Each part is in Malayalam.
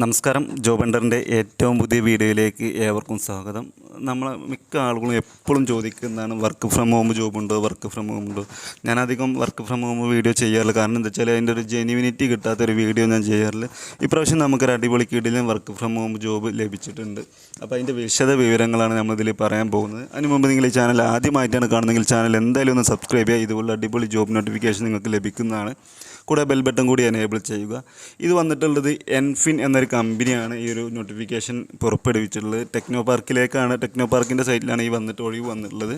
നമസ്കാരം. ജോബ് ഹണ്ടറിൻ്റെ ഏറ്റവും പുതിയ വീഡിയോയിലേക്ക് ഏവർക്കും സ്വാഗതം. നമ്മൾ മിക്ക ആളുകളും എപ്പോഴും ചോദിക്കുന്നതാണ് വർക്ക് ഫ്രം ഹോം ജോബുണ്ടോ, വർക്ക് ഫ്രം ഹോം ഉണ്ടോ. ഞാനധികം വർക്ക് ഫ്രം ഹോം വീഡിയോ ചെയ്യാറില്ല. കാരണം എന്താ വെച്ചാൽ അതിൻ്റെ ഒരു ജെന്യുവിനിറ്റി കിട്ടാത്തൊരു വീഡിയോ ഞാൻ ചെയ്യാറില്ല. ഇപ്രാവശ്യം നമുക്കൊരു അടിപൊളി കീഴിലും വർക്ക് ഫ്രം ഹോം ജോബ് ലഭിച്ചിട്ടുണ്ട്. അപ്പോൾ അതിൻ്റെ വിശദ വിവരങ്ങളാണ് നമ്മളിതിൽ പറയാൻ പോകുന്നത്. അതിന് മുമ്പ് നിങ്ങൾ ഈ ചാനൽ ആദ്യമായിട്ടാണ് കാണുന്നതെങ്കിൽ ചാനൽ എന്തായാലും ഒന്ന് സബ്സ്ക്രൈബ് ചെയ്യുക. ഇതുപോലുള്ള അടിപൊളി ജോബ് നോട്ടിഫിക്കേഷൻ നിങ്ങൾക്ക് ലഭിക്കുന്നതാണ്. കൂടെ ബെൽ ബട്ടൺ കൂടി എനേബിൾ ചെയ്യുക. ഇത് വന്നിട്ടുള്ളത് എൻഫിൻ എന്നൊരു കമ്പനിയാണ് ഈ ഒരു നോട്ടിഫിക്കേഷൻ പുറപ്പെടുവിച്ചിട്ടുള്ളത്. ടെക്നോ പാർക്കിലേക്കാണ്, ടെക്നോ പാർക്കിൻ്റെ സൈറ്റിലാണ് ഈ ഒഴിവ് വന്നിട്ടുള്ളത്.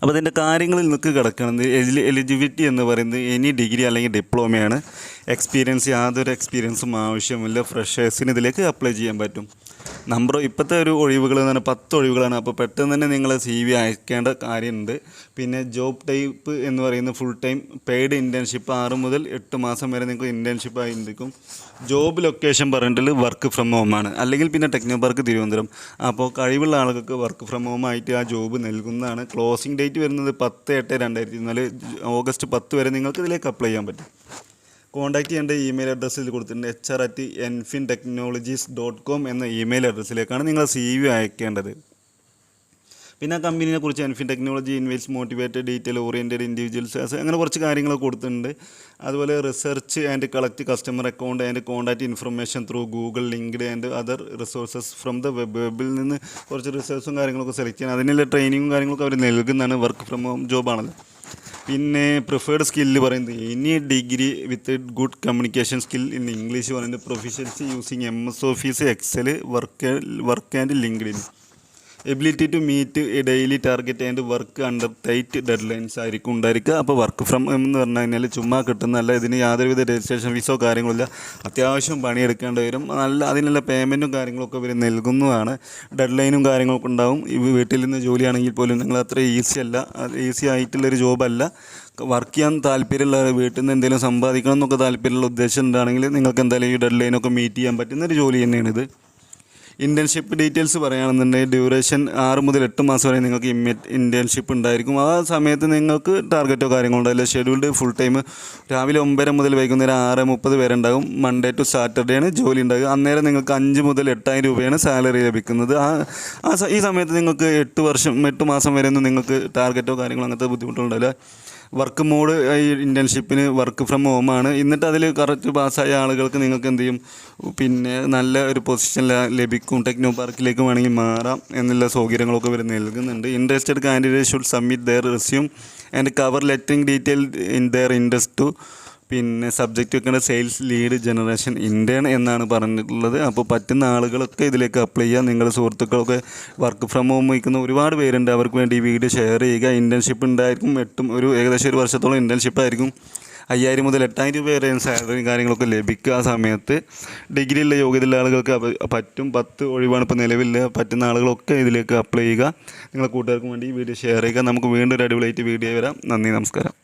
അപ്പോൾ ഇതിൻ്റെ കാര്യങ്ങളിൽ നിൽക്ക് കിടക്കുന്നത് എലിജിബിലിറ്റി എന്ന് പറയുന്നത് എനി ഡിഗ്രി അല്ലെങ്കിൽ ഡിപ്ലോമയാണ്. യാതൊരു എക്സ്പീരിയൻസും ആവശ്യമില്ല. ഫ്രഷേഴ്സിന് ഇതിലേക്ക് അപ്ലൈ ചെയ്യാൻ പറ്റും. ഇപ്പോഴത്തെ ഒരു ഒഴിവുകൾ എന്ന് പറഞ്ഞാൽ 10 ഒഴിവുകളാണ്. അപ്പോൾ പെട്ടെന്ന് തന്നെ നിങ്ങൾ CV അയക്കേണ്ട കാര്യമുണ്ട്. പിന്നെ ജോബ് ടൈപ്പ് എന്ന് പറയുന്നത് ഫുൾ ടൈം പെയ്ഡ് ഇൻറ്റേൺഷിപ്പ് 6 മുതൽ 8 മാസം വരെ നിങ്ങൾക്ക് ഇൻറ്റേൺഷിപ്പ് ആയിരിക്കും. ജോബ് ലൊക്കേഷൻ പറഞ്ഞിട്ടുള്ള വർക്ക് ഫ്രം ഹോമാണ്, അല്ലെങ്കിൽ പിന്നെ ടെക്നോ പാർക്ക് തിരുവനന്തപുരം. അപ്പോൾ കഴിവുള്ള ആളുകൾക്ക് വർക്ക് ഫ്രം ഹോം ആയിട്ട് ആ ജോബ് നൽകുന്നതാണ്. ക്ലോസിംഗ് ഡേറ്റ് വരുന്നത് 10/8/2024 ഓഗസ്റ്റ് 10 വരെ നിങ്ങൾക്ക് ഇതിലേക്ക് അപ്ലൈ ചെയ്യാൻ പറ്റും. കോൺടാക്റ്റ് ചെയ്യേണ്ട ഇമെയിൽ അഡ്രസ്സിൽ കൊടുത്തിട്ടുണ്ട്. hr@enfinTechnologies.com എന്ന ഇമെയിൽ അഡ്രസ്സിലേക്കാണ് നിങ്ങൾ CV അയക്കേണ്ടത്. പിന്നെ ആ കമ്പനിയെ കുറിച്ച് എൻഫിൻ technology invest motivated detail oriented individuals അങ്ങനെ കുറച്ച് കാര്യങ്ങൾ കൊടുത്തിട്ടുണ്ട്. അതുപോലെ research and collect customer account and contact information through Google, linked and other resources from the വെബിൽ നിന്ന് കുറച്ച് റിസർച്ചും കാര്യങ്ങളൊക്കെ സെലക്ട് ചെയ്യാൻ അതിനുള്ള ട്രെയിനിങ്ങും കാര്യങ്ങളൊക്കെ അവർ നൽകുന്നതാണ്. വർക്ക് ഫ്രം ഹോം ജോബാണല്ലോ. പിന്നെ പ്രിഫേർഡ് സ്കില്ല് പറയുന്നത് any degree with good communication skill in English പറയുന്നത് proficiency using MS office, excel, work and LinkedIn. Ability to meet daily target and work under tight deadlines ആയിരിക്കും ഉണ്ടായിരിക്കുക. അപ്പോൾ വർക്ക് ഫ്രം എന്ന് പറഞ്ഞു കഴിഞ്ഞാൽ ചുമ്മാ കിട്ടുന്നതല്ല. ഇതിന് യാതൊരുവിധ രജിസ്ട്രേഷൻ ഫീസോ കാര്യങ്ങളില്ല. അത്യാവശ്യം പണിയെടുക്കേണ്ടി വരും. അതിനുള്ള പേയ്മെൻറ്റും കാര്യങ്ങളൊക്കെ ഇവർ നൽകുന്നതാണ്. ഡെഡ് ലൈനും കാര്യങ്ങളൊക്കെ ഉണ്ടാവും. വീട്ടിൽ നിന്ന് ജോലിയാണെങ്കിൽ പോലും നിങ്ങൾ അത്ര ഈസി ആയിട്ടുള്ളൊരു ജോബല്ല. വർക്ക് ചെയ്യാൻ താല്പര്യമുള്ള, വീട്ടിൽ നിന്ന് എന്തെങ്കിലും സമ്പാദിക്കണം എന്നൊക്കെ താല്പര്യമുള്ള ഉദ്ദേശം ഉണ്ടാണെങ്കിൽ നിങ്ങൾക്ക് എന്തായാലും ഈ ഡെഡ് ലൈനൊക്കെ മീറ്റ് ചെയ്യാൻ പറ്റുന്നൊരു ജോലി തന്നെയാണിത്. ഇൻറ്റേൺഷിപ്പ് ഡീറ്റെയിൽസ് പറയുകയാണെന്നുണ്ടെങ്കിൽ ഡ്യൂറേഷൻ 6 മുതൽ 8 മാസം വരെ നിങ്ങൾക്ക് ഇൻറ്റേൺഷിപ്പ് ഉണ്ടായിരിക്കും. ആ സമയത്ത് നിങ്ങൾക്ക് ടാർഗറ്റോ കാര്യങ്ങളോ ഉണ്ടാവില്ല. ഷെഡ്യൂൾഡ് ഫുൾ ടൈം രാവിലെ 9 മുതൽ വൈകുന്നേരം 6:30 വരെ ഉണ്ടാകും. മൺഡേ ടു സാറ്റർഡേ ആണ് ജോലി ഉണ്ടാകുക. അന്നേരം നിങ്ങൾക്ക് 5 മുതൽ 8,000 രൂപയാണ് സാലറി ലഭിക്കുന്നത്. ഈ സമയത്ത് നിങ്ങൾക്ക് 8 മാസം വരെ ഒന്നും നിങ്ങൾക്ക് ടാർഗറ്റോ കാര്യങ്ങളോ അങ്ങനത്തെ ബുദ്ധിമുട്ടുണ്ടാവില്ല. വർക്ക് മോഡ് ഈ ഇൻറ്റേൺഷിപ്പിന് വർക്ക് ഫ്രം ഹോമാണ്. എന്നിട്ട് അതിൽ കറക്റ്റ് പാസ്സായ ആളുകൾക്ക് നിങ്ങൾക്ക് എന്ത് ചെയ്യും, പിന്നെ നല്ല ഒരു പൊസിഷൻ ലഭിക്കും. ടെക്നോ പാർക്കിലേക്ക് വേണമെങ്കിൽ മാറാം എന്നുള്ള സൗകര്യങ്ങളൊക്കെ ഇവർ നൽകുന്നുണ്ട്. Interested candidate should submit their resume and cover lettering detail in their interest to. പിന്നെ സബ്ജക്റ്റ് വെക്കേണ്ട സെയിൽസ് ലീഡ് ജനറേഷൻ ഇൻറ്റേൺ എന്നാണ് പറഞ്ഞിട്ടുള്ളത്. അപ്പോൾ പറ്റുന്ന ആളുകളൊക്കെ ഇതിലേക്ക് അപ്ലൈ ചെയ്യുക. നിങ്ങളുടെ സുഹൃത്തുക്കളൊക്കെ വർക്ക് ഫ്രം ഹോം വയ്ക്കുന്ന ഒരുപാട് പേരുണ്ട്. അവർക്ക് വേണ്ടി ഈ വീഡിയോ ഷെയർ ചെയ്യുക. ഇൻറ്റേൺഷിപ്പ് ഉണ്ടായിരിക്കും. ഏകദേശം 1 വർഷത്തോളം ഇൻറ്റേൺഷിപ്പ് ആയിരിക്കും. 5,000 മുതൽ 8,000 രൂപ വരെ സാലറിയും കാര്യങ്ങളൊക്കെ ലഭിക്കുക. ആ സമയത്ത് ഡിഗ്രിയുള്ള യോഗ്യതയുള്ള ആളുകൾക്ക് പറ്റും. 10 ഒഴിവാണ് ഇപ്പോൾ നിലവിൽ. പറ്റുന്ന ആളുകളൊക്കെ ഇതിലേക്ക് അപ്ലൈ ചെയ്യുക. നിങ്ങളുടെ കൂട്ടുകാർക്കും വേണ്ടി ഈ വീഡിയോ ഷെയർ ചെയ്യുക. നമുക്ക് വീണ്ടും ഒരു അടിപൊളിയായിട്ട് വീഡിയോ വരാം. നന്ദി, നമസ്കാരം.